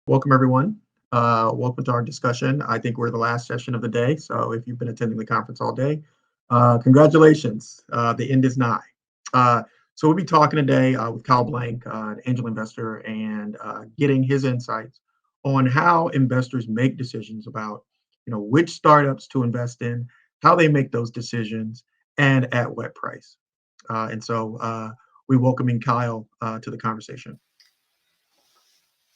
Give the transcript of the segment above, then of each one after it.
Welcome, everyone. Welcome to our discussion. I think we're the last session of the day. So if you've been attending the conference all day, congratulations. The end is nigh. So we'll be talking today with Kyle Blank, an angel investor, and getting his insights on how investors make decisions about, which startups to invest in, how they make those decisions, and at what price. And so we welcoming Kyle to the conversation.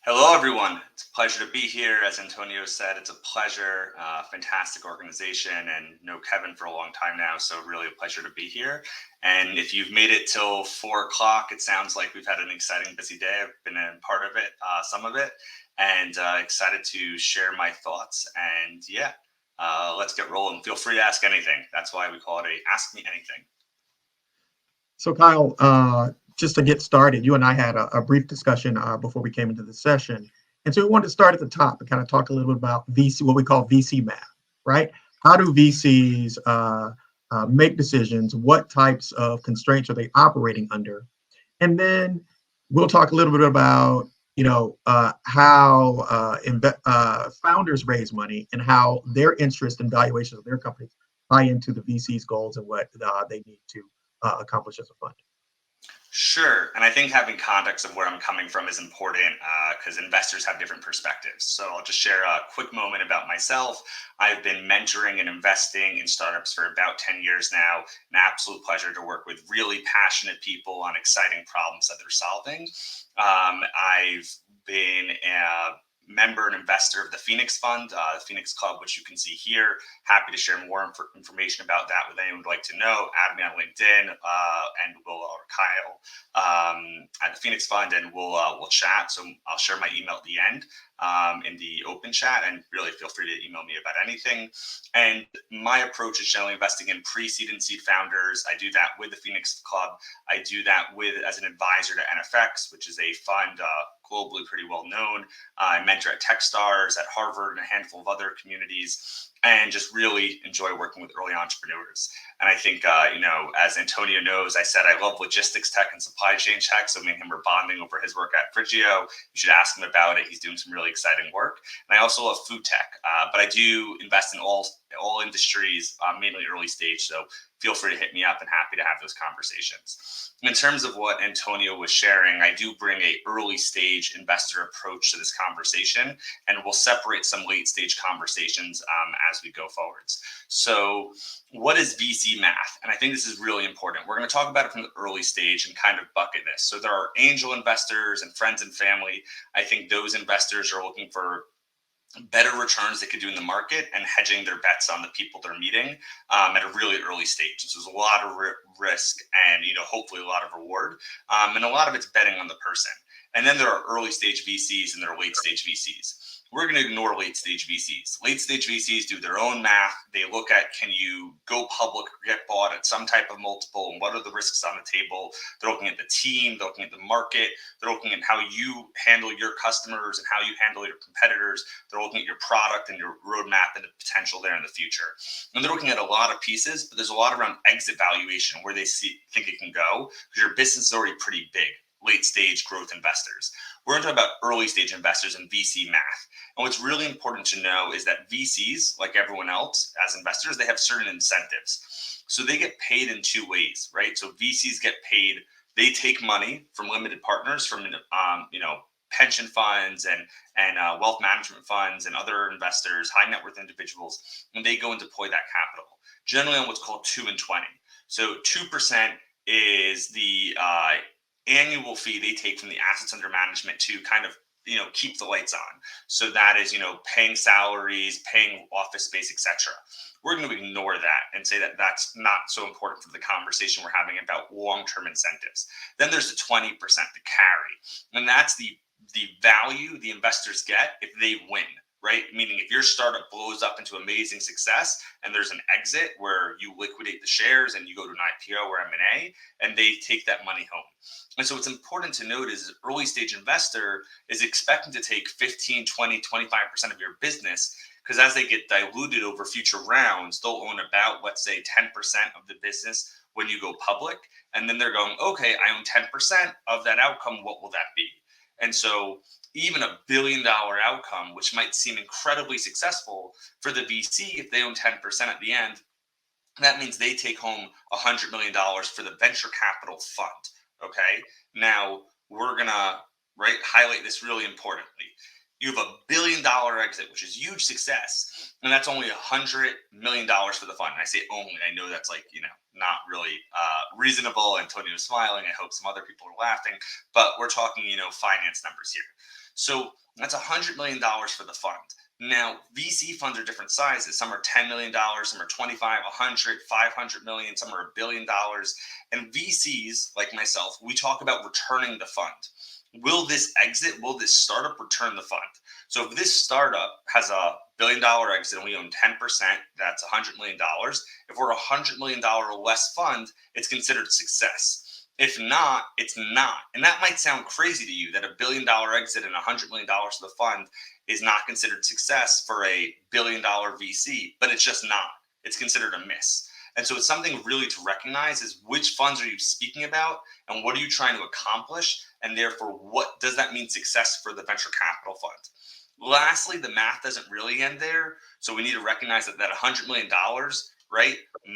Hello, everyone. It's a pleasure to be here. As Antonio said, it's a pleasure. Fantastic organization, and know Kevin for a long time now, so really a pleasure to be here. And if you've made it till 4 o'clock, it sounds like we've had an exciting, busy day. I've been a part of it, some of it, and excited to share my thoughts. And yeah, let's get rolling. Feel free to ask anything. That's why we call it a Ask Me Anything. So, Kyle, just to get started, you and I had a brief discussion before we came into the session. And so we wanted to start at the top and kind of talk a little bit about VC, what we call VC math, right? How do VCs make decisions? What types of constraints are they operating under? And then we'll talk a little bit about, how founders raise money and how their interest and valuations of their companies tie into the VC's goals and what they need to accomplish as a fund. Sure. And I think having context of where I'm coming from is important because investors have different perspectives. So I'll just share a quick moment about myself. I've been mentoring and investing in startups for about 10 years now. An absolute pleasure to work with really passionate people on exciting problems that they're solving. I've been a member and investor of the Phoenix Fund, the Phoenix Club, which you can see here. Happy to share more information about that with anyone who'd like to know. Add me on LinkedIn, and we'll or Kyle at the Phoenix Fund, and we'll chat. So I'll share my email at the end in the open chat, and really feel free to email me about anything. And my approach is generally investing in pre-seed and seed founders. I do that with the Phoenix Club. I do that with as an advisor to NFX, which is a fund globally pretty well known. I mentor at Techstars, at Harvard, and a handful of other communities, and just really enjoy working with early entrepreneurs. And I think, as Antonio knows, I said I love logistics tech and supply chain tech. So me and him are bonding over his work at Fridgio. You should ask him about it. He's doing some really exciting work. And I also love food tech, but I do invest in all industries, mainly early stage. So feel free to hit me up, and happy to have those conversations. In terms of what Antonio was sharing, I do bring a early stage investor approach to this conversation, and we'll separate some late stage conversations as we go forwards. So what is VC math? And I think this is really important. We're going to talk about it from the early stage and kind of bucket this. So there are angel investors and friends and family. I think those investors are looking for better returns they could do in the market and hedging their bets on the people they're meeting at a really early stage. So there's a lot of risk and, hopefully a lot of reward. And a lot of it's betting on the person. And then there are early stage VCs and there are late stage VCs. We're going to ignore late stage VCs. Late stage VCs do their own math. They look at, can you go public or get bought at some type of multiple, and what are the risks on the table? They're looking at the team, they're looking at the market, they're looking at how you handle your customers and how you handle your competitors. They're looking at your product and your roadmap and the potential there in the future. And they're looking at a lot of pieces, but there's a lot around exit valuation, where they think it can go, because your business is already pretty big. Late stage growth investors. We're going to talk about early stage investors and VC math. And what's really important to know is that VCs, like everyone else as investors, they have certain incentives. So they get paid in two ways, right? So VCs get paid, they take money from limited partners, from pension funds and wealth management funds and other investors, high net worth individuals, and they go and deploy that capital, generally on what's called 2 and 20. So 2% is the annual fee they take from the assets under management to kind of keep the lights on. So that is paying salaries, paying office space, etc. We're going to ignore that and say that that's not so important for the conversation we're having about long-term incentives. Then there's the 20%, the carry, and that's the value the investors get if they win. Right? Meaning if your startup blows up into amazing success and there's an exit where you liquidate the shares and you go to an IPO or M&A, and they take that money home. And so what's important to note is early stage investor is expecting to take 15, 20, 25% of your business, because as they get diluted over future rounds, they'll own about, let's say, 10% of the business when you go public. And then they're going, okay, I own 10% of that outcome. What will that be? And so even $1 billion outcome, which might seem incredibly successful for the VC, if they own 10% at the end, that means they take home $100 million for the venture capital fund. Okay. Now we're going to highlight this really importantly. You have $1 billion exit, which is huge success, and that's only $100 million for the fund. And I say only. I know that's not really reasonable. Antonio's smiling. I hope some other people are laughing, but we're talking finance numbers here. So that's $100 million for the fund. Now, VC funds are different sizes. Some are $10 million, some are 25, 100, 500 million, some are $1 billion. And VCs, like myself, we talk about returning the fund. Will this startup return the fund? So if this startup has a $1 billion exit and we own 10%, that's $100 million. If we're a $100 million or less fund, it's considered success. If not, it's not. And that might sound crazy to you that a $1 billion exit and $100 million to the fund is not considered success for a $1 billion VC, but it's just not. It's considered a miss. And so it's something really to recognize is which funds are you speaking about and what are you trying to accomplish? And therefore, what does that mean success for the venture capital fund? Lastly, the math doesn't really end there. So we need to recognize that $100 million,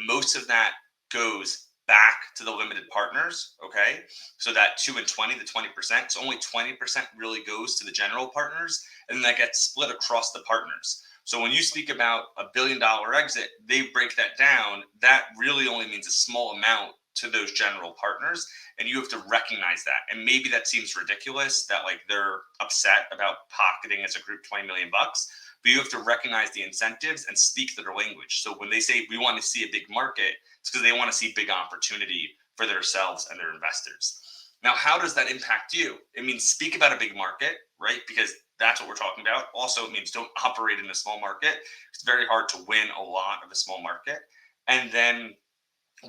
most of that goes back to the limited partners. Okay. So that 2 and 20, the 20%. So only 20% really goes to the general partners. And then that gets split across the partners. So when you speak about a $1 billion exit, they break that down. That really only means a small amount to those general partners. And you have to recognize that. And maybe that seems ridiculous that they're upset about pocketing as a group 20 million bucks, but you have to recognize the incentives and speak their language. So when they say we want to see a big market, it's because they want to see big opportunity for themselves and their investors. Now, how does that impact you? It means speak about a big market, right? Because that's what we're talking about. Also, it means don't operate in a small market. It's very hard to win a lot of a small market. And then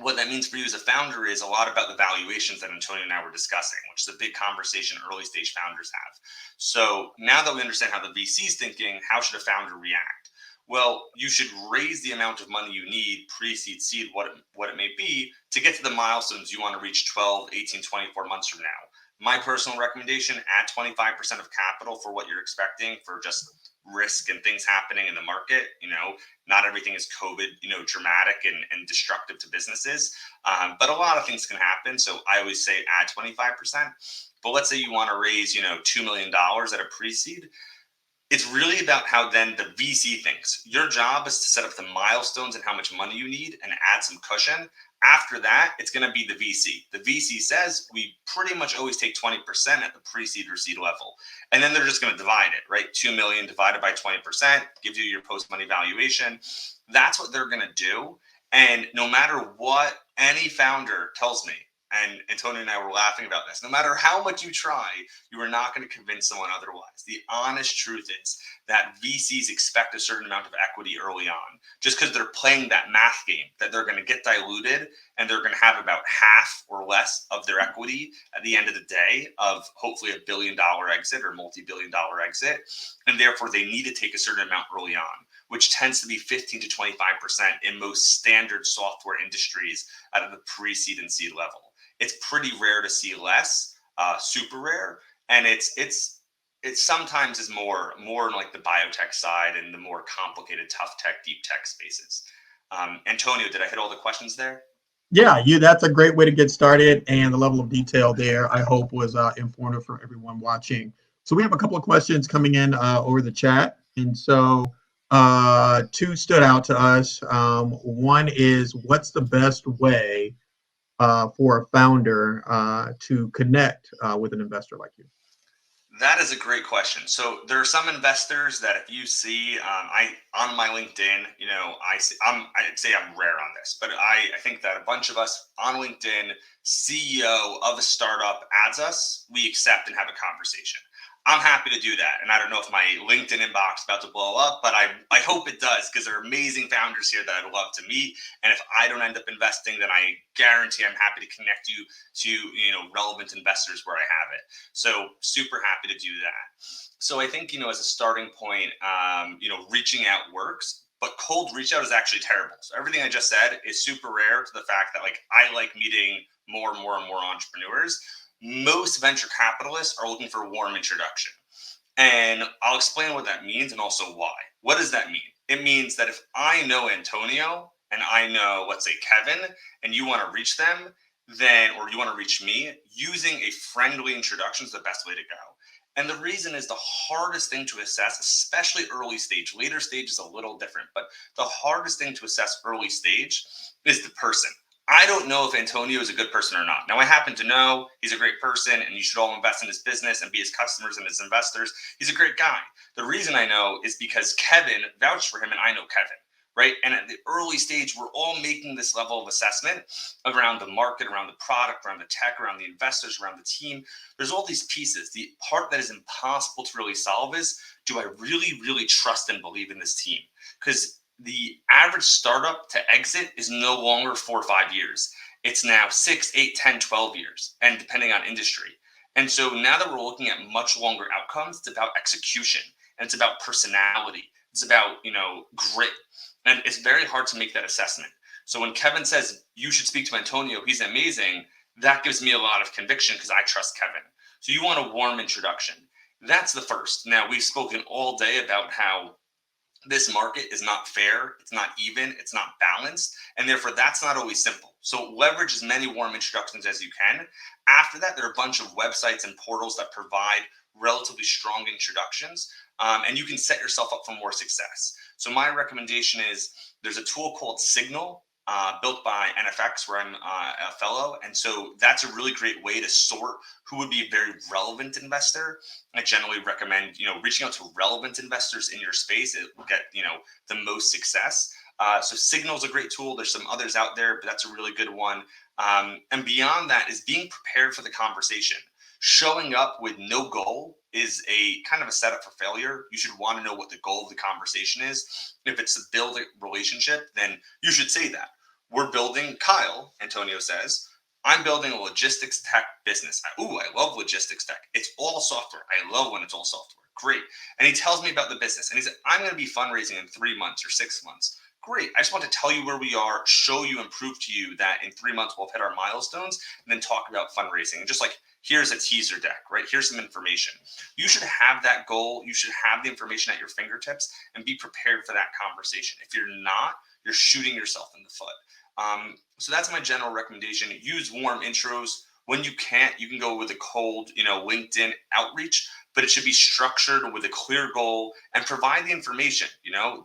what that means for you as a founder is a lot about the valuations that Antonio and I were discussing, which is a big conversation early stage founders have. So now that we understand how the VC is thinking, how should a founder react? Well, you should raise the amount of money you need pre-seed, seed, what it may be, to get to the milestones you want to reach 12, 18, 24 months from now. My personal recommendation, add 25% of capital for what you're expecting for just risk and things happening in the market. Not everything is COVID, dramatic and destructive to businesses. But a lot of things can happen. So I always say add 25%. But let's say you want to raise, $2 million at a pre-seed. It's really about how then the VC thinks. Your job is to set up the milestones and how much money you need and add some cushion. After that, it's going to be the VC. The VC says we pretty much always take 20% at the pre-seed or seed level. And then they're just going to divide it, right? 2 million divided by 20% gives you your post-money valuation. That's what they're going to do. And no matter what any founder tells me, and Antonio and I were laughing about this, no matter how much you try, you are not going to convince someone otherwise. The honest truth is that VCs expect a certain amount of equity early on, just because they're playing that math game, that they're going to get diluted and they're going to have about half or less of their equity at the end of the day of hopefully $1 billion exit or multi-billion-dollar exit. And therefore, they need to take a certain amount early on, which tends to be 15 to 25% in most standard software industries out of the pre-seed and seed level. It's pretty rare to see less, super rare. And it sometimes is more in like the biotech side and the more complicated, tough tech, deep tech spaces. Antonio, did I hit all the questions there? Yeah, that's a great way to get started. And the level of detail there, I hope, was informative for everyone watching. So we have a couple of questions coming in over the chat. And so two stood out to us. One is, what's the best way for a founder to connect with an investor like you? That is a great question. So there are some investors that if you see, on my LinkedIn, I'd say I'm rare on this, but I think that a bunch of us on LinkedIn, CEO of a startup adds us, we accept and have a conversation. I'm happy to do that. And I don't know if my LinkedIn inbox is about to blow up, but I hope it does, because there are amazing founders here that I'd love to meet. And if I don't end up investing, then I guarantee I'm happy to connect you to relevant investors where I have it. So super happy to do that. So I think, as a starting point, reaching out works, but cold reach out is actually terrible. So everything I just said is super rare to the fact that I like meeting more and more and more entrepreneurs. most venture capitalists are looking for a warm introduction. And I'll explain what that means and also why. What does that mean? It means that if I know Antonio and I know, let's say, Kevin, and you want to reach them, then, or you want to reach me, using a friendly introduction is the best way to go. And the reason is the hardest thing to assess, especially early stage. Later stage is a little different, but the hardest thing to assess early stage is the person. I don't know if Antonio is a good person or not. Now, I happen to know he's a great person and you should all invest in his business and be his customers and his investors. He's a great guy. The reason I know is because Kevin vouched for him and I know Kevin, right? And at the early stage, we're all making this level of assessment around the market, around the product, around the tech, around the investors, around the team. There's all these pieces. The part that is impossible to really solve is, do I really, really trust and believe in this team? Because the average startup to exit is no longer 4 or 5 years. It's now 6, 8, 10, 12 years, and depending on industry. And so now that we're looking at much longer outcomes, it's about execution and it's about personality. It's about, grit. And it's very hard to make that assessment. So when Kevin says you should speak to Antonio, he's amazing, that gives me a lot of conviction because I trust Kevin. So you want a warm introduction. That's the first. Now, we've spoken all day about how this market is not fair, it's not even, it's not balanced, and therefore that's not always simple. So leverage as many warm introductions as you can. After that, there are a bunch of websites and portals that provide relatively strong introductions, and you can set yourself up for more success. So my recommendation is there's a tool called Signal, built by NFX, where I'm a fellow. And so that's a really great way to sort who would be a very relevant investor. I generally recommend, reaching out to relevant investors in your space. It will get, the most success. So Signal is a great tool. There's some others out there, but that's a really good one. And beyond that is being prepared for the conversation. Showing up with no goal is a kind of a setup for failure. You should want to know what the goal of the conversation is. If it's to build a relationship, then you should say that. We're building, Kyle, Antonio says, I'm building a logistics tech business. I love logistics tech. It's all software. I love when it's all software. Great. And he tells me about the business. And he said, I'm going to be fundraising in 3 months or 6 months. Great. I just want to tell you where we are, show you and prove to you that in 3 months we'll hit our milestones, and then talk about fundraising. And just like, here's a teaser deck, right? Here's some information. You should have that goal. You should have the information at your fingertips and be prepared for that conversation. If you're not, you're shooting yourself in the foot. So that's my general recommendation. Use warm intros. When you can't, you can go with a cold, LinkedIn outreach, but it should be structured with a clear goal and provide the information.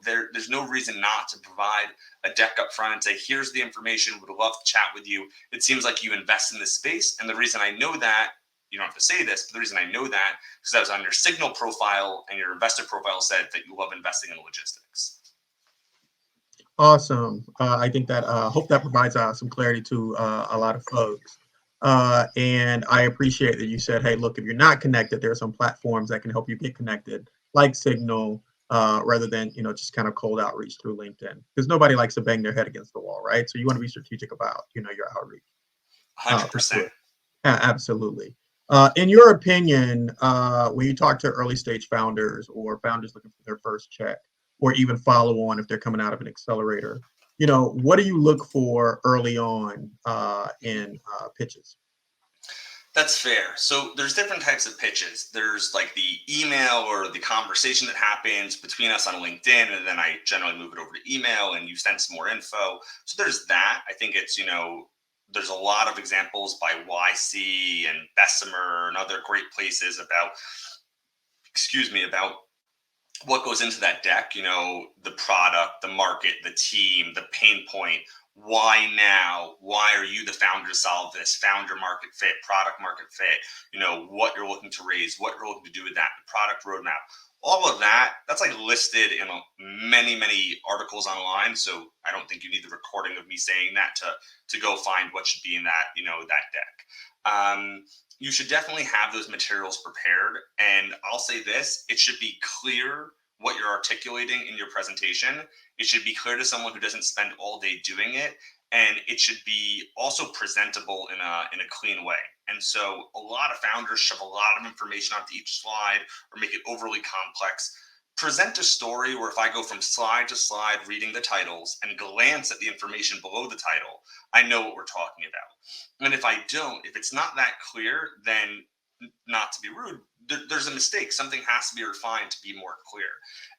There's no reason not to provide a deck up front and say, here's the information, would love to chat with you. It seems like you invest in this space. And the reason I know that, you don't have to say this, but the reason I know that is because I was on your Signal profile and your investor profile said that you love investing in logistics. Awesome. I think that hope that provides some clarity to a lot of folks. And I appreciate that you said, hey, look, if you're not connected, there are some platforms that can help you get connected, like Signal, rather than, just kind of cold outreach through LinkedIn, because nobody likes to bang their head against the wall, right? So you want to be strategic about, your outreach. 100%. Sure. Absolutely. In your opinion, when you talk to early stage founders or founders looking for their first check, or even follow on if they're coming out of an accelerator, what do you look for early on in pitches? That's fair. So there's different types of pitches. There's like the email or the conversation that happens between us on LinkedIn, and then I generally move it over to email and you send some more info. So there's that. I think it's, there's a lot of examples by YC and Bessemer and other great places about what goes into that deck, the product, the market, the team, the pain point. Why now? Why are you the founder to solve this? Founder market fit, product market fit, what you're looking to raise, what you're looking to do with that, the product roadmap. All of that's like listed in many, many articles online. So I don't think you need the recording of me saying that to go find what should be in that, that deck. You should definitely have those materials prepared. And I'll say this, it should be clear what you're articulating in your presentation. It should be clear to someone who doesn't spend all day doing it. And it should be also presentable in a clean way. And so a lot of founders shove a lot of information onto each slide or make it overly complex. present a story where if I go from slide to slide reading the titles and glance at the information below the title, I know what we're talking about. And if I don't, if it's not that clear, then not to be rude, there's a mistake. Something has to be refined to be more clear.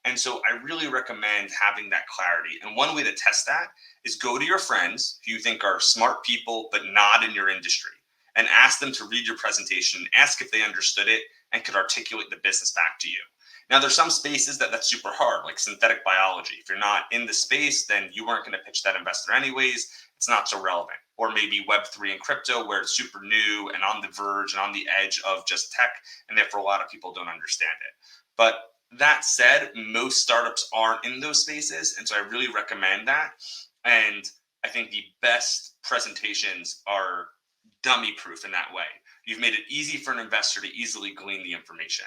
And so I really recommend having that clarity. And one way to test that is go to your friends who you think are smart people, but not in your industry, and ask them to read your presentation, ask if they understood it and could articulate the business back to you. Now, there's some spaces that's super hard, like synthetic biology. If you're not in the space, then you weren't going to pitch that investor anyways. It's not so relevant. Or maybe Web3 and crypto, where it's super new and on the verge and on the edge of just tech, and therefore a lot of people don't understand it. But that said, most startups aren't in those spaces, and so I really recommend that. And I think the best presentations are dummy proof in that way. You've made it easy for an investor to easily glean the information.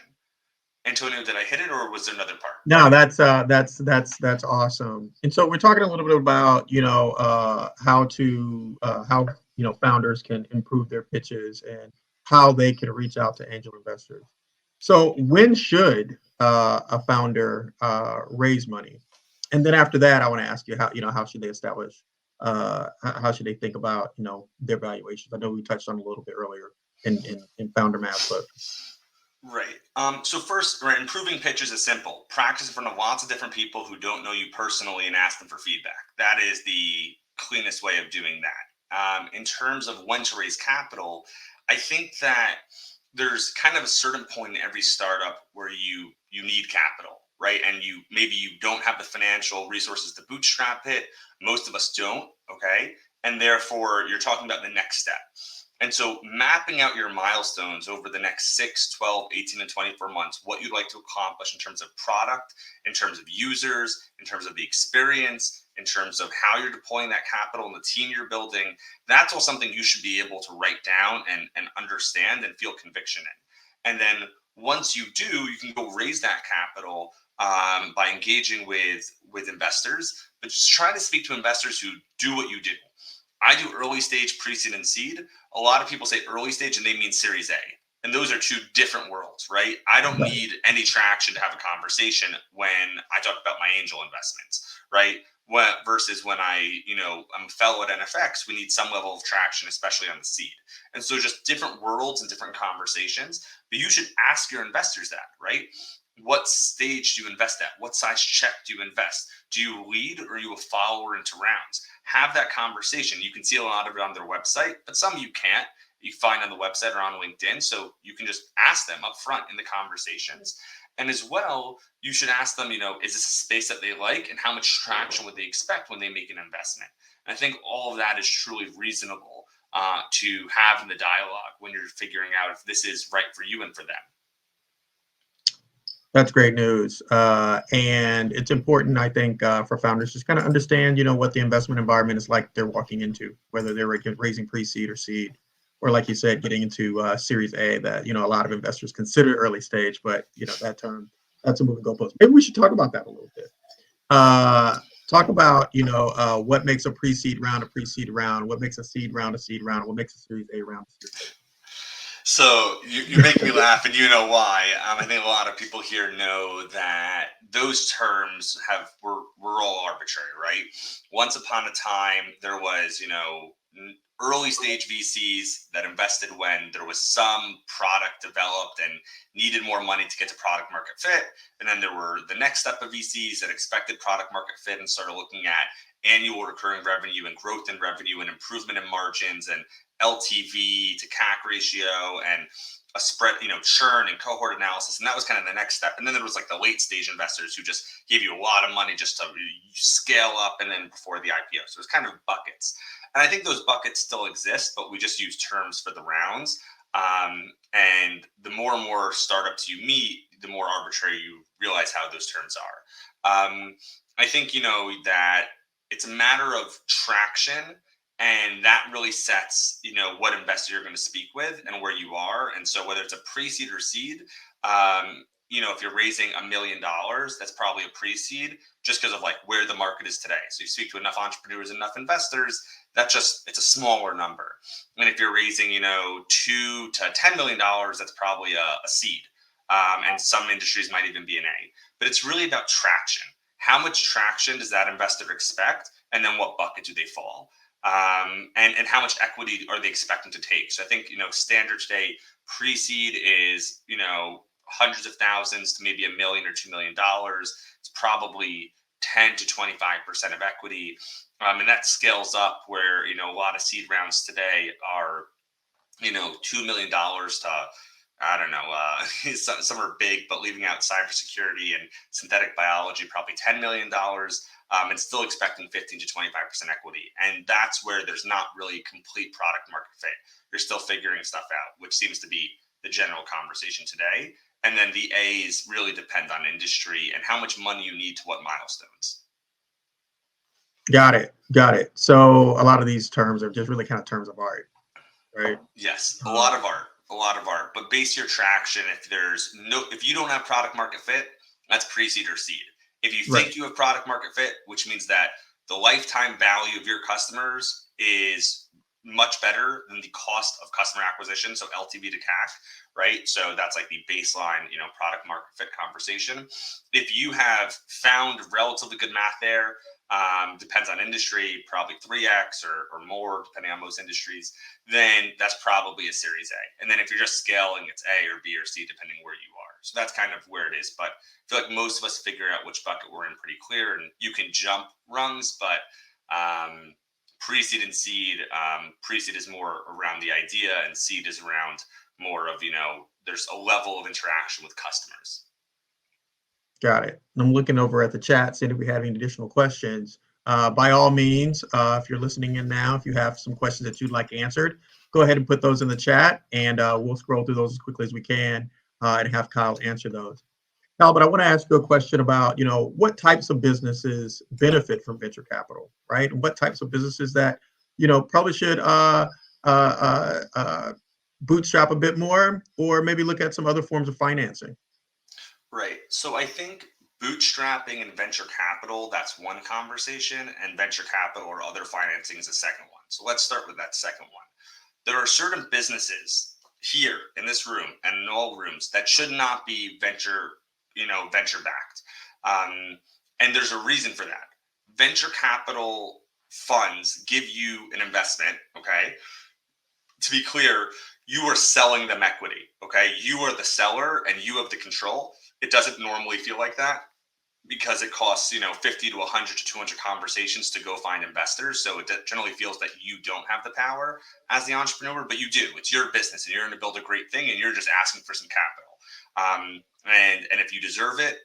Antonio, did I hit it, or was there another part? No, that's awesome. And so we're talking a little bit about how to how founders can improve their pitches and how they can reach out to angel investors. So when should a founder raise money? And then after that, I want to ask you how should they establish how should they think about their valuations? I know we touched on a little bit earlier in founder math, but Right. So first, right, improving pitches is simple. Practice in front of lots of different people who don't know you personally and ask them for feedback. That is the cleanest way of doing that. In terms of when to raise capital, I think that there's kind of a certain point in every startup where you need capital, right? And you don't have the financial resources to bootstrap it. Most of us don't, okay? And therefore, you're talking about the next step. And so mapping out your milestones over the next 6, 12, 18, and 24 months, what you'd like to accomplish in terms of product, in terms of users, in terms of the experience, in terms of how you're deploying that capital and the team you're building, that's all something you should be able to write down and understand and feel conviction in. And then once you do, you can go raise that capital by engaging with investors, but just try to speak to investors who do what you do. I do early stage, pre-seed, and seed. A lot of people say early stage and they mean Series A. And those are two different worlds, right? I don't need any traction to have a conversation when I talk about my angel investments, right? Versus when I'm a fellow at NFX, we need some level of traction, especially on the seed. And so just different worlds and different conversations. But you should ask your investors that, right? What stage do you invest at? What size check do you invest? Do you lead or are you a follower into rounds? Have that conversation. You can see a lot of it on their website, but some you can't. You find on the website or on LinkedIn. So you can just ask them up front in the conversations. And as well, you should ask them, is this a space that they like and how much traction would they expect when they make an investment? And I think all of that is truly reasonable to have in the dialogue when you're figuring out if this is right for you and for them. that's great news. And it's important, I think, for founders just kind of understand, what the investment environment is like they're walking into, whether they're raising pre-seed or seed, or like you said, getting into Series A that, a lot of investors consider early stage, but, that term, that's a moving goalpost. Maybe we should talk about that a little bit. Talk about, what makes a pre-seed round, what makes a seed round, what makes a Series A round, a Series A. So you make me laugh, and you know why. I think a lot of people here know that those terms were all arbitrary, right? Once upon a time, there was early stage VCs that invested when there was some product developed and needed more money to get to product market fit, and then there were the next step of VCs that expected product market fit and started looking at annual recurring revenue and growth in revenue and improvement in margins and LTV to CAC ratio and a spread, churn and cohort analysis. And that was kind of the next step. And then there was like the late stage investors who just gave you a lot of money just to scale up and then before the IPO. So it was kind of buckets. And I think those buckets still exist, but we just use terms for the rounds. And the more and more startups you meet, the more arbitrary you realize how those terms are. I think, that it's a matter of traction, and that really sets what investor you're going to speak with and where you are. And so whether it's a pre-seed or seed, if you're raising $1 million, that's probably a pre-seed just because of like where the market is today. So you speak to enough entrepreneurs, enough investors, it's a smaller number. And if you're raising $2 to $10 million, that's probably a seed. and some industries might even be an A. But it's really about traction. How much traction does that investor expect, and then what bucket do they fall? And how much equity are they expecting to take? So I think standard today pre-seed is hundreds of thousands to maybe $1 million or $2 million. It's probably 10 to 25% of equity, and that scales up where a lot of seed rounds today are $2 million to, I don't know, some are big, but leaving out cybersecurity and synthetic biology, probably $10 million, and still expecting 15 to 25% equity. And that's where there's not really complete product market fit. You're still figuring stuff out, which seems to be the general conversation today. And then the A's really depend on industry and how much money you need to what milestones. Got it. Got it. So a lot of these terms are just really kind of terms of art, right? Yes, a lot of art, but base your traction. If you don't have product market fit, that's pre-seed or seed. If you think Right. you have product market fit, which means that the lifetime value of your customers is much better than the cost of customer acquisition, so LTV to CAC, right? So that's like the baseline, product market fit conversation. If you have found relatively good math there, depends on industry, probably 3x or more, depending on most industries, then that's probably a Series A. And then if you're just scaling, it's A or B or C, depending where you are. So that's kind of where it is. But I feel like most of us figure out which bucket we're in pretty clear, and you can jump rungs, but pre-seed and seed, pre-seed is more around the idea, and seed is around more of, there's a level of interaction with customers. Got it. I'm looking over at the chat, seeing if we have any additional questions. By all means, if you're listening in now, if you have some questions that you'd like answered, go ahead and put those in the chat, and we'll scroll through those as quickly as we can and have Kyle answer those. Kyle, but I want to ask you a question about, what types of businesses benefit from venture capital, right? And what types of businesses that, probably should bootstrap a bit more, or maybe look at some other forms of financing. Right. So I think bootstrapping and venture capital, that's one conversation, and venture capital or other financing is the second one. So let's start with that second one. There are certain businesses here in this room and in all rooms that should not be venture backed. And there's a reason for that. Venture capital funds give you an investment, okay? To be clear, you are selling them equity, okay? You are the seller and you have the control. It doesn't normally feel like that because it costs 50 to 100 to 200 conversations to go find investors. So it generally feels that you don't have the power as the entrepreneur, but you do. It's your business and you're going to build a great thing, and you're just asking for some capital. And if you deserve it,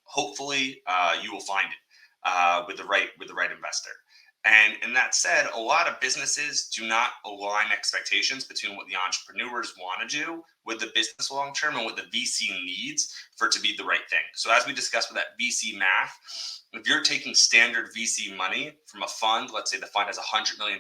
hopefully you will find it with the right investor. And that said, a lot of businesses do not align expectations between what the entrepreneurs want to do with the business long term and what the VC needs for it to be the right thing. So as we discussed with that VC math, if you're taking standard VC money from a fund, let's say the fund has $100 million,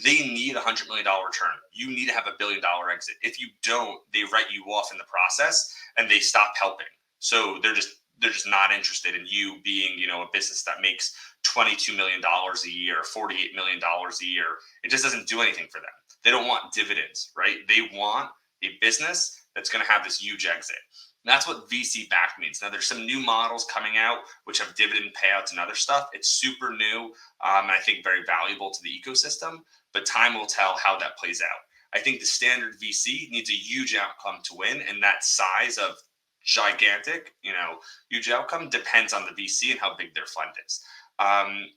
they need $100 million return. You need to have $1 billion exit. If you don't, they write you off in the process and they stop helping. So they're just not interested in you being, a business that makes $22 million a year, $48 million a year. It just doesn't do anything for them. They don't want dividends, right? They want a business that's going to have this huge exit. And that's what VC back means. Now, there's some new models coming out which have dividend payouts and other stuff. It's super new, and I think very valuable to the ecosystem, but time will tell how that plays out. I think the standard VC needs a huge outcome to win, and that size of gigantic, huge outcome depends on the VC and how big their fund is.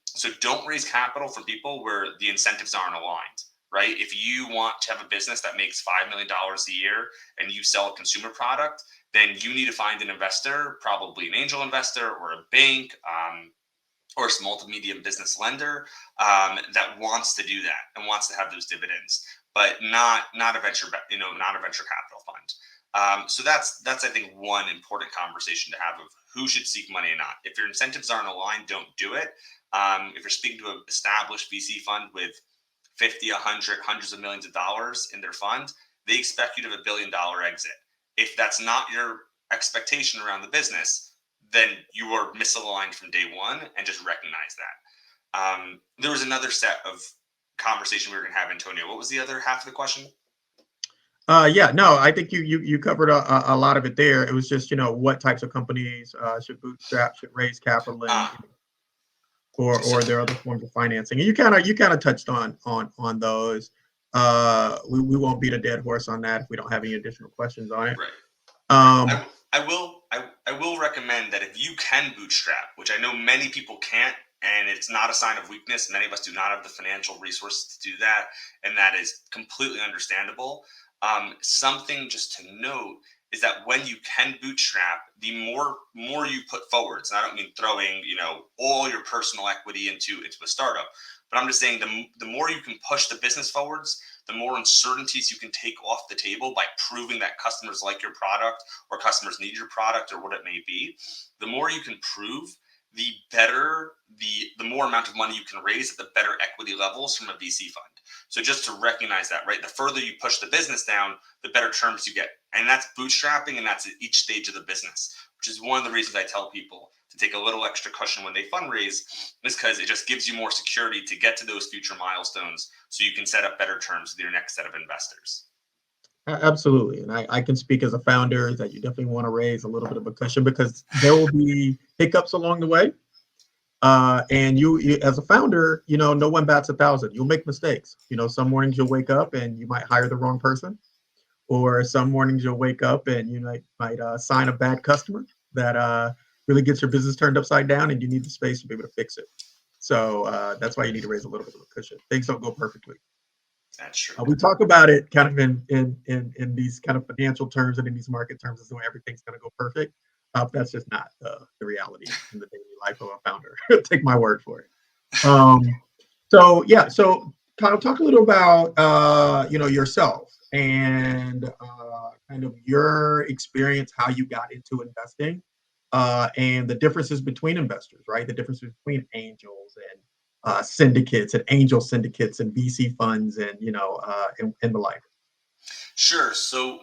So don't raise capital from people where the incentives aren't aligned, right? If you want to have a business that makes $5 million a year and you sell a consumer product, then you need to find an investor, probably an angel investor or a bank, or a small to medium business lender that wants to do that and wants to have those dividends, but not a venture capital fund. So that's I think one important conversation to have of who should seek money or not. If your incentives aren't aligned, don't do it. If you're speaking to an established VC fund with 50, 100, hundreds of millions of dollars in their fund, they expect you to have $1 billion exit. If that's not your expectation around the business, then you are misaligned from day one, and just recognize that. There was another set of conversation we were going to have, Antonio. What was the other half of the question? Yeah, no, I think you covered a lot of it there. It was just, what types of companies should bootstrap, should raise capital, and Ah, or so there are other forms of financing. And you kind of touched on those. We won't beat a dead horse on that if we don't have any additional questions on it. right. Right. Um, I will recommend that if you can bootstrap, which I know many people can't, and it's not a sign of weakness. Many of us do not have the financial resources to do that, and that is completely understandable. Something just to note is that when you can bootstrap, the more you put forwards. And I don't mean throwing all your personal equity into a startup, but I'm just saying the more you can push the business forwards, the more uncertainties you can take off the table by proving that customers like your product or customers need your product or what it may be. The more you can prove, the better the more amount of money you can raise at the better equity levels from a VC fund. So just to recognize that, right? The further you push the business down, the better terms you get. And that's bootstrapping, and that's at each stage of the business, which is one of the reasons I tell people to take a little extra cushion when they fundraise, is because it just gives you more security to get to those future milestones so you can set up better terms with your next set of investors. Absolutely, and I can speak as a founder that you definitely want to raise a little bit of a cushion because there will be hiccups along the way. And you, as a founder, no one bats 1,000. You'll make mistakes. Some mornings you'll wake up and you might hire the wrong person, or some mornings you'll wake up and you might sign a bad customer that really gets your business turned upside down, and you need the space to be able to fix it. So that's why you need to raise a little bit of a cushion. Things don't go perfectly. That's true. We talk about it kind of in these kind of financial terms and in these market terms as though everything's going to go perfect. That's just not the reality in the daily life of a founder. Take my word for it. Um, so yeah, so Kyle, talk a little about yourself and kind of your experience, how you got into investing, and the differences between investors, right? The differences between angels and syndicates and angel syndicates and VC funds and and the like. Sure. So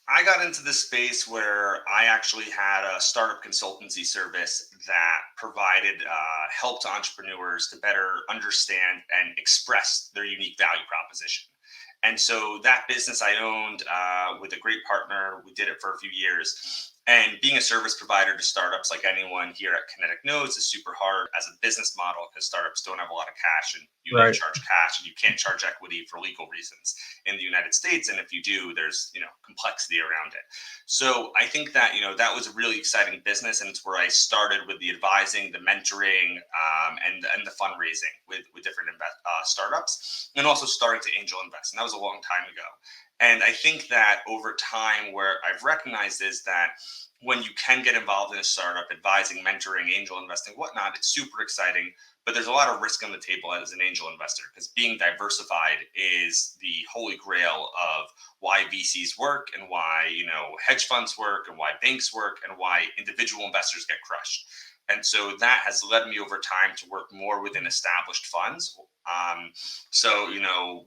I got into this space where I actually had a startup consultancy service that provided help to entrepreneurs to better understand and express their unique value proposition. And so that business I owned with a great partner, we did it for a few years. And being a service provider to startups, like anyone here at Kinetic knows, is super hard as a business model because startups don't have a lot of cash, and you need to Right. charge cash, and you can't charge equity for legal reasons in the United States. And if you do, there's complexity around it. So I think that that was a really exciting business, and it's where I started with the advising, the mentoring, and the fundraising with different startups, and also starting to angel invest. And that was a long time ago. And I think that over time, where I've recognized is that when you can get involved in a startup, advising, mentoring, angel investing, whatnot, it's super exciting. But there's a lot of risk on the table as an angel investor because being diversified is the holy grail of why VCs work and why hedge funds work and why banks work and why individual investors get crushed. And so that has led me over time to work more within established funds.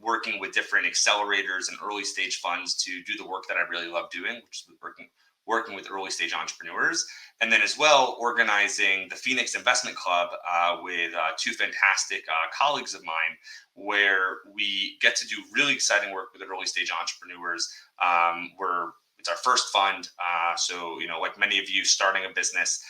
Working with different accelerators and early stage funds to do the work that I really love doing, which is working with early stage entrepreneurs, and then as well organizing the Phoenix Investment Club with two fantastic colleagues of mine, where we get to do really exciting work with early stage entrepreneurs. It's our first fund, so like many of you starting a business,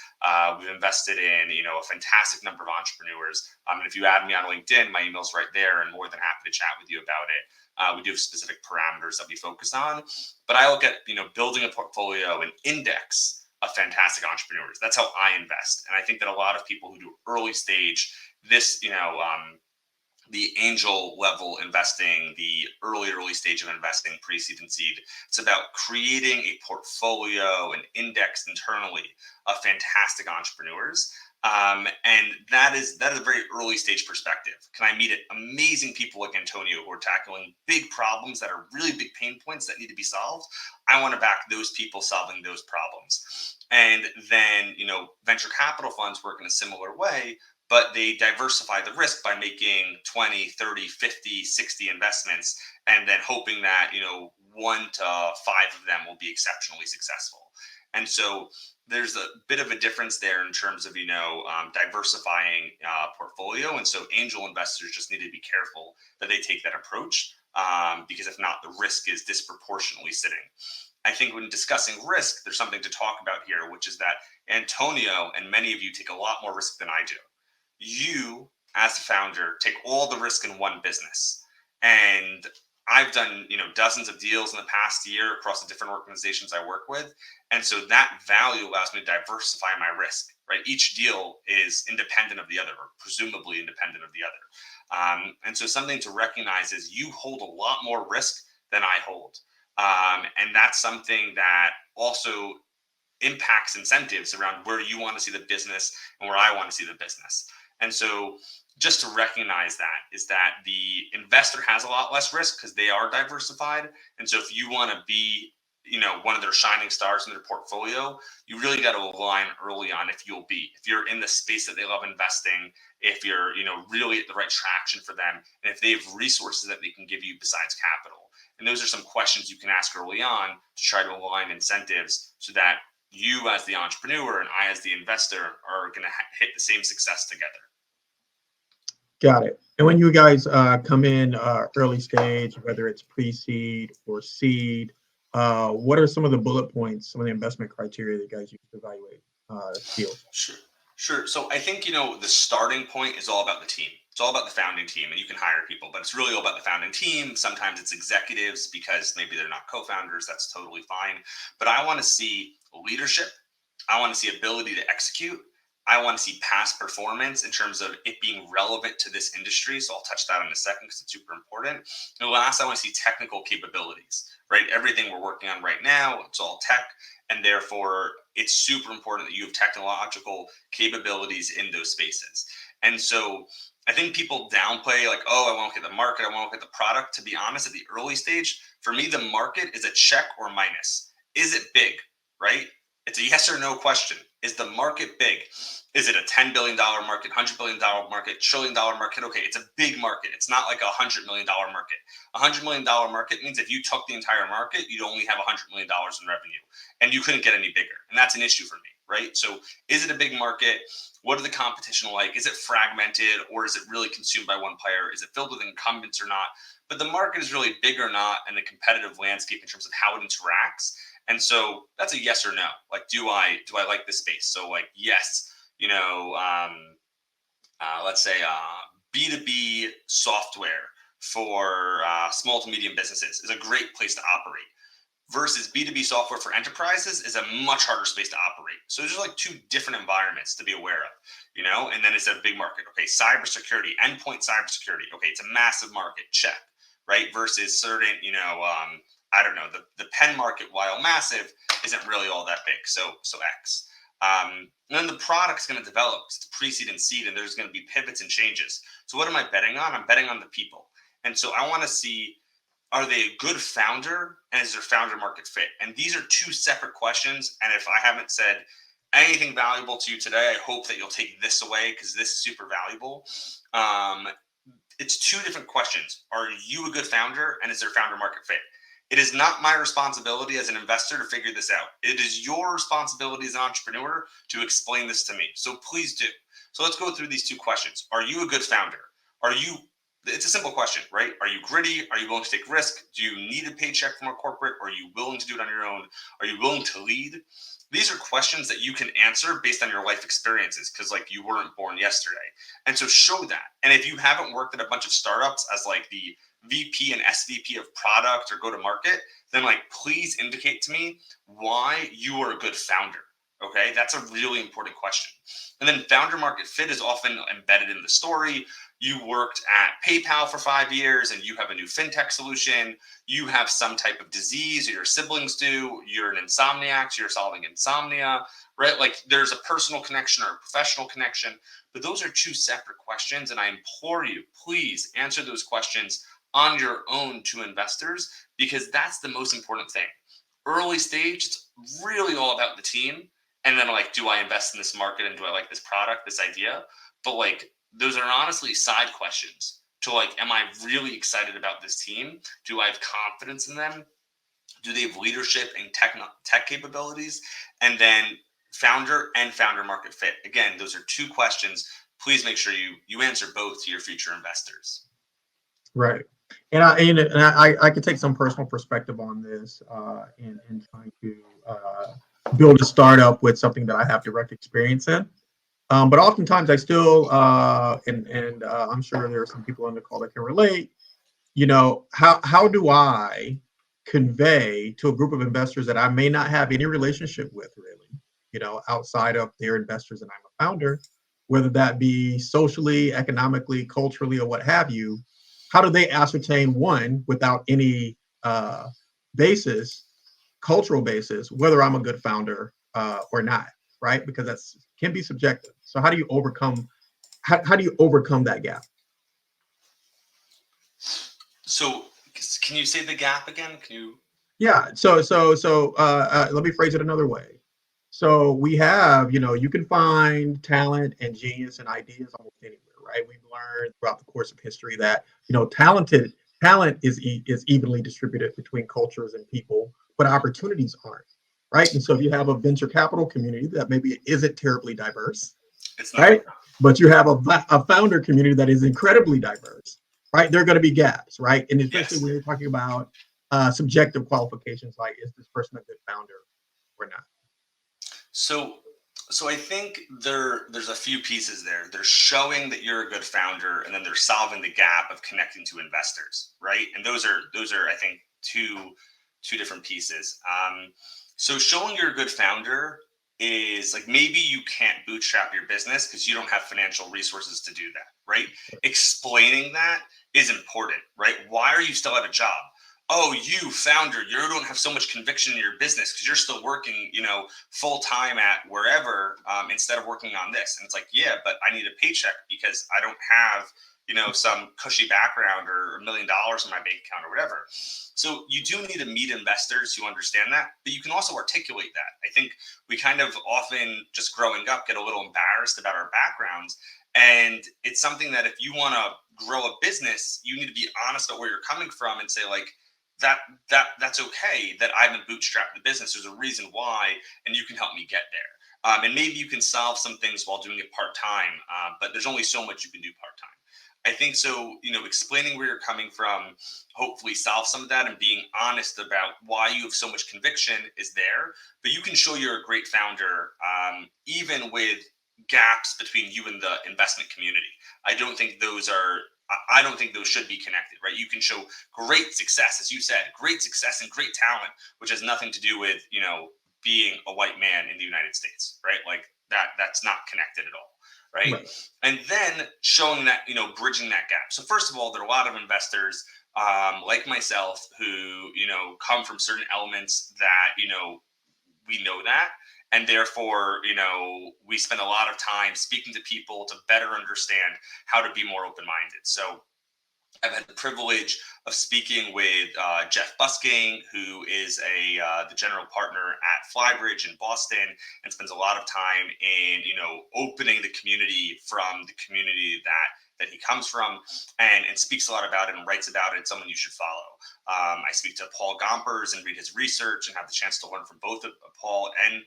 we've invested in a fantastic number of entrepreneurs. And if you add me on LinkedIn, my email's right there, and more than happy to chat with you about it. We do have specific parameters that we focus on, but I look at building a portfolio and index of fantastic entrepreneurs. That's how I invest, and I think that a lot of people who do early stage, this the angel level investing, the early stage of investing, pre-seed and seed. It's about creating a portfolio and index internally of fantastic entrepreneurs. And that is a very early stage perspective. Can I meet amazing people like Antonio who are tackling big problems that are really big pain points that need to be solved? I want to back those people solving those problems. And then, venture capital funds work in a similar way, but they diversify the risk by making 20, 30, 50, 60 investments and then hoping that, 1 to 5 of them will be exceptionally successful. And so there's a bit of a difference there in terms of, diversifying portfolio. And so angel investors just need to be careful that they take that approach. because if not, the risk is disproportionately sitting. I think when discussing risk, there's something to talk about here, which is that Antonio and many of you take a lot more risk than I do. You, as a founder, take all the risk in one business. And I've done, dozens of deals in the past year across the different organizations I work with. And so that value allows me to diversify my risk, right? Each deal is independent of the other, or presumably independent of the other. And so something to recognize is you hold a lot more risk than I hold. And that's something that also impacts incentives around where you want to see the business and where I want to see the business. And so just to recognize that is that the investor has a lot less risk because they are diversified. And so if you want to be, one of their shining stars in their portfolio, you really got to align early on if you're in the space that they love investing, if you're, really at the right traction for them, and if they have resources that they can give you besides capital. And those are some questions you can ask early on to try to align incentives so that you as the entrepreneur and I as the investor are going to hit the same success together. Got it. And when you guys come in early stage, whether it's pre-seed or seed, what are some of the bullet points, some of the investment criteria that you guys use to evaluate deals? Sure. So I think, the starting point is all about the team. It's all about the founding team, and you can hire people, but it's really all about the founding team. Sometimes it's executives because maybe they're not co-founders. That's totally fine. But I want to see leadership. I want to see ability to execute. I want to see past performance in terms of it being relevant to this industry. So I'll touch that in a second because it's super important. And last, I want to see technical capabilities, right? Everything we're working on right now, it's all tech. And therefore, it's super important that you have technological capabilities in those spaces. And so I think people downplay like, oh, I want to look at the market. I want to look at the product. To be honest, at the early stage, for me, the market is a check or minus. Is it big, right? It's a yes or no question. Is the market big? Is it a $10 billion market, $100 billion market, $1 trillion market? Okay, it's a big market. It's not like a $100 million market. A $100 million market means if you took the entire market, you'd only have $100 million in revenue, and you couldn't get any bigger. And that's an issue for me, right? So is it a big market? What are the competition like? Is it fragmented, or is it really consumed by one player? Is it filled with incumbents or not? But the market is really big or not, and the competitive landscape in terms of how it interacts. And so that's a yes or no. Like, do I like this space? So like, yes, let's say B2B software for small to medium businesses is a great place to operate. Versus B2B software for enterprises is a much harder space to operate. So there's like two different environments to be aware of, and then it's a big market. Okay, cybersecurity, endpoint cybersecurity. Okay, it's a massive market, check, right? Versus certain, I don't know, the pen market, while massive, isn't really all that big. So X. And then the product's going to develop. It's pre-seed and seed, and there's going to be pivots and changes. So what am I betting on? I'm betting on the people. And so I want to see, are they a good founder, and is their founder market fit? And these are two separate questions. And if I haven't said anything valuable to you today, I hope that you'll take this away because this is super valuable. It's two different questions. Are you a good founder, and is their founder market fit? It is not my responsibility as an investor to figure this out. It is your responsibility as an entrepreneur to explain this to me. So please do. So let's go through these two questions. Are you a good founder? It's a simple question, right? Are you gritty? Are you willing to take risk? Do you need a paycheck from a corporate? Are you willing to do it on your own? Are you willing to lead? These are questions that you can answer based on your life experiences because like you weren't born yesterday. And so show that. And if you haven't worked at a bunch of startups as like the VP and SVP of product or go to market, then like please indicate to me why you are a good founder. Okay, that's a really important question. And then founder market fit is often embedded in the story. You worked at PayPal for 5 years and you have a new fintech solution. You have some type of disease, or your siblings do. You're an insomniac, so you're solving insomnia, right? Like there's a personal connection or a professional connection, but those are two separate questions. And I implore you, please answer those questions on your own to investors, because that's the most important thing. Early stage, it's really all about the team. And then like, do I invest in this market, and do I like this product, this idea? But like, those are honestly side questions to like, am I really excited about this team? Do I have confidence in them? Do they have leadership and tech capabilities? And then founder and founder market fit. Again, those are two questions. Please make sure you answer both to your future investors. Right. And I could take some personal perspective on this in trying to build a startup with something that I have direct experience in. But oftentimes I still, and I'm sure there are some people on the call that can relate. How do I convey to a group of investors that I may not have any relationship with really, outside of their investors and I'm a founder, whether that be socially, economically, culturally, or what have you, how do they ascertain one without any basis, cultural basis, whether I'm a good founder or not, right? Because that's can be subjective. So how do you overcome that gap? So can you say the gap again? Can you? Yeah. Let me phrase it another way. So we have, you can find talent and genius and ideas almost anywhere, right? We've learned throughout the course of history that, talent is evenly distributed between cultures and people, but opportunities aren't, right? And so if you have a venture capital community that maybe isn't terribly diverse, It's not. right? But you have a founder community that is incredibly diverse, right? There are going to be gaps, right? And especially Yes. when you're talking about subjective qualifications like is this person a good founder or not? So so I think there's a few pieces there. They're showing that you're a good founder, and then they're solving the gap of connecting to investors, right? And those are I think two different pieces. So showing you're a good founder is like maybe you can't bootstrap your business because you don't have financial resources to do that, right? Explaining that is important, right? Why are you still at a job? Oh, you founder, you don't have so much conviction in your business because you're still working, full time at wherever, instead of working on this. And it's like, yeah, but I need a paycheck because I don't have, some cushy background or $1 million in my bank account or whatever. So you do need to meet investors who understand that, but you can also articulate that. I think we kind of often just growing up get a little embarrassed about our backgrounds. And it's something that if you want to grow a business, you need to be honest about where you're coming from and say, like, that's okay that I haven't bootstrapped the business. There's a reason why, and you can help me get there. And maybe you can solve some things while doing it part time, but there's only so much you can do part time. I think so. Explaining where you're coming from, hopefully solve some of that, and being honest about why you have so much conviction is there. But you can show you're a great founder, even with gaps between you and the investment community. I don't think those are. I don't think those should be connected, right? You can show great success, as you said, great success and great talent, which has nothing to do with being a white man in the United States, right? Like that's not connected at all, right? Right. And then showing that bridging that gap. So first of all, there are a lot of investors like myself who come from certain elements that we know that, and therefore we spend a lot of time speaking to people to better understand how to be more open-minded. So I've had the privilege of speaking with Jeff Busking, who is the general partner at Flybridge in Boston, and spends a lot of time in opening the community from the community that he comes from, and speaks a lot about it and writes about it. It's someone you should follow. I speak to Paul Gompers and read his research and have the chance to learn from both of Paul and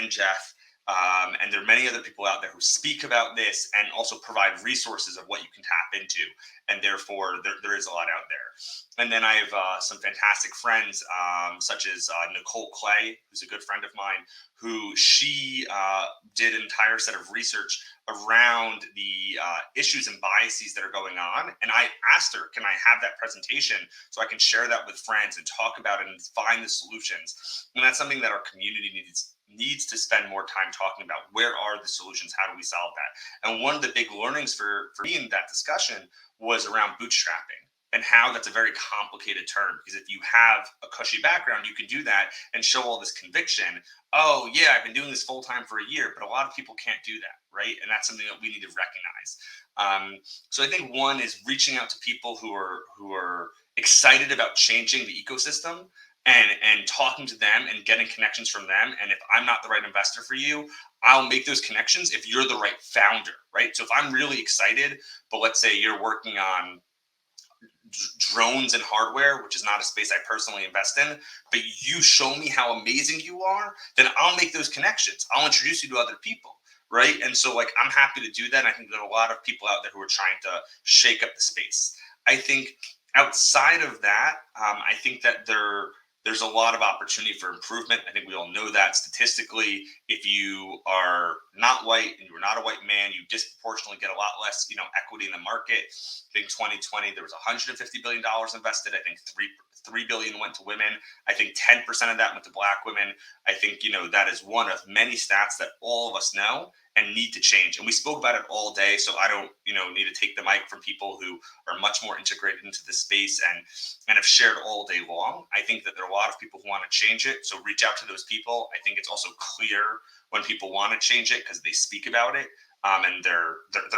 Jeff. And there are many other people out there who speak about this and also provide resources of what you can tap into. And therefore, there is a lot out there. And then I have some fantastic friends, such as Nicole Clay, who's a good friend of mine, who she did an entire set of research around the issues and biases that are going on. And I asked her, can I have that presentation so I can share that with friends and talk about it and find the solutions? And that's something that our community needs to spend more time talking about. Where are the solutions? How do we solve that? And one of the big learnings for me in that discussion was around bootstrapping and how that's a very complicated term, because if you have a cushy background, you can do that and show all this conviction. Oh yeah, I've been doing this full time for a year, but a lot of people can't do that, right? And that's something that we need to recognize. So I think one is reaching out to people who are excited about changing the ecosystem, and talking to them and getting connections from them. And if I'm not the right investor for you, I'll make those connections if you're the right founder, right? So if I'm really excited, but let's say you're working on drones and hardware, which is not a space I personally invest in, but you show me how amazing you are, then I'll make those connections. I'll introduce you to other people, right? And so like I'm happy to do that. And I think there are a lot of people out there who are trying to shake up the space. I think outside of that, I think that there's a lot of opportunity for improvement. I think we all know that statistically, if you are not white and you're not a white man, you disproportionately get a lot less, equity in the market. I think 2020 there was $150 billion invested. I think three billion went to women. I think 10% of that went to Black women. I think that is one of many stats that all of us know and need to change. And we spoke about it all day, so I don't need to take the mic from people who are much more integrated into this space and have shared all day long. I think that there are a lot of people who want to change it, so reach out to those people. I think it's also clear when people want to change it because they speak about it. And they're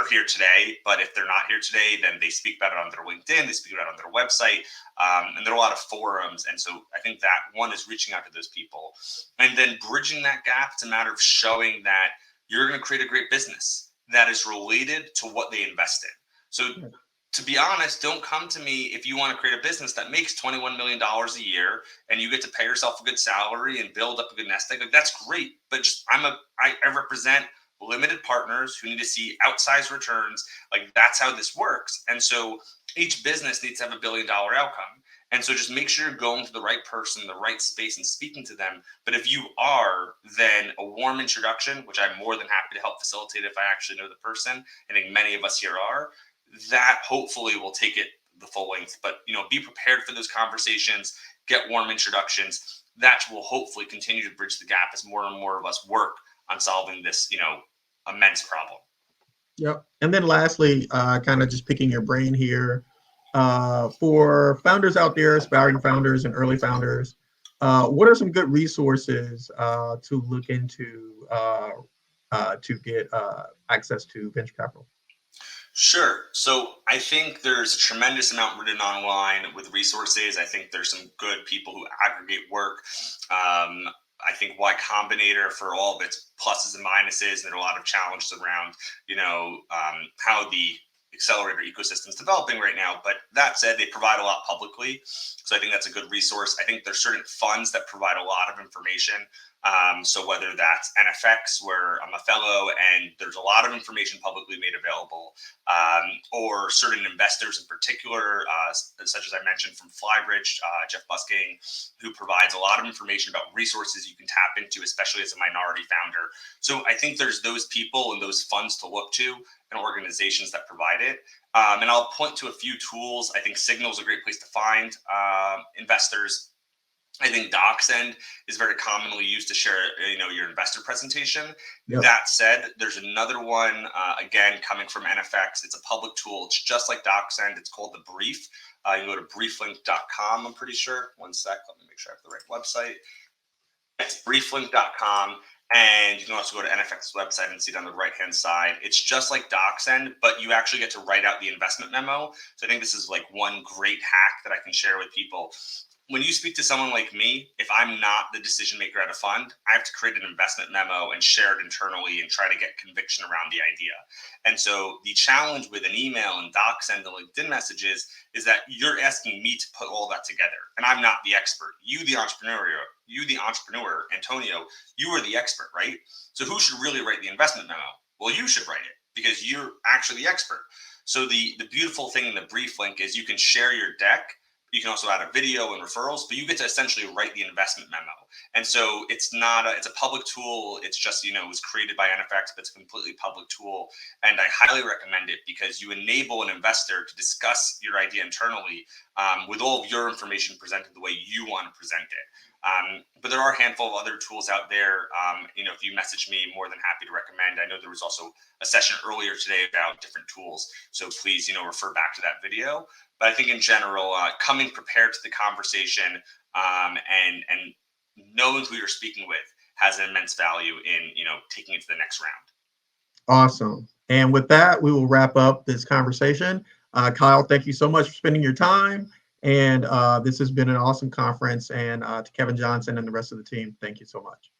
here today, but if they're not here today, then they speak about it on their LinkedIn, they speak about it on their website, and there are a lot of forums. And so I think that one is reaching out to those people, and then bridging that gap. It's a matter of showing that you're going to create a great business that is related to what they invest in. So to be honest, don't come to me if you want to create a business that makes $21 million a year and you get to pay yourself a good salary and build up a good nest egg. Like, that's great. But just I represent limited partners who need to see outsized returns. Like, that's how this works. And so each business needs to have $1 billion outcome. And so just make sure you're going to the right person, the right space, and speaking to them. But if you are, then a warm introduction, which I'm more than happy to help facilitate if I actually know the person. I think many of us here are. That hopefully will take it the full length. But be prepared for those conversations. Get warm introductions. That will hopefully continue to bridge the gap as more and more of us work on solving this, immense problem. Yep. And then lastly, kind of just picking your brain here, for founders out there, aspiring founders and early founders, what are some good resources to look into to get access to venture capital? Sure. So I think there's a tremendous amount written online with resources. I think there's some good people who aggregate work. I think Y Combinator, for all of its pluses and minuses, and there are a lot of challenges around, how the accelerator ecosystem is developing right now. But that said, they provide a lot publicly. So I think that's a good resource. I think there's certain funds that provide a lot of information. So whether that's NFX, where I'm a fellow, and there's a lot of information publicly made available, or certain investors in particular, such as I mentioned from Flybridge, Jeff Busking, who provides a lot of information about resources you can tap into, especially as a minority founder. So I think there's those people and those funds to look to and organizations that provide it. And I'll point to a few tools. I think Signal is a great place to find investors. I think DocSend is very commonly used to share, your investor presentation. Yep. That said, there's another one, again, coming from NFX. It's a public tool. It's just like DocSend. It's called The Brief. You can go to brieflink.com, I'm pretty sure. One sec. Let me make sure I have the right website. It's brieflink.com. And you can also go to NFX's website and see it on the right-hand side. It's just like DocSend, but you actually get to write out the investment memo. So I think this is like one great hack that I can share with people. When you speak to someone like me, if I'm not the decision maker at a fund, I have to create an investment memo and share it internally and try to get conviction around the idea. And so the challenge with an email and DocSend and LinkedIn messages is that you're asking me to put all that together. And I'm not the expert. You, the entrepreneur, Antonio, you are the expert, right? So who should really write the investment memo? Well, you should write it because you're actually the expert. So the beautiful thing in the Brief link is you can share your deck. You can also add a video and referrals, but you get to essentially write the investment memo. And so it's a public tool. It's just, it was created by NFX, but it's a completely public tool. And I highly recommend it because you enable an investor to discuss your idea internally with all of your information presented the way you want to present it. But there are a handful of other tools out there. If you message me, more than happy to recommend. I know there was also a session earlier today about different tools. So please, refer back to that video. But I think in general, coming prepared to the conversation and knowing who you're speaking with has an immense value in, taking it to the next round. Awesome. And with that, we will wrap up this conversation. Kyle, thank you so much for spending your time. And this has been an awesome conference. And to Kevin Johnson and the rest of the team, thank you so much.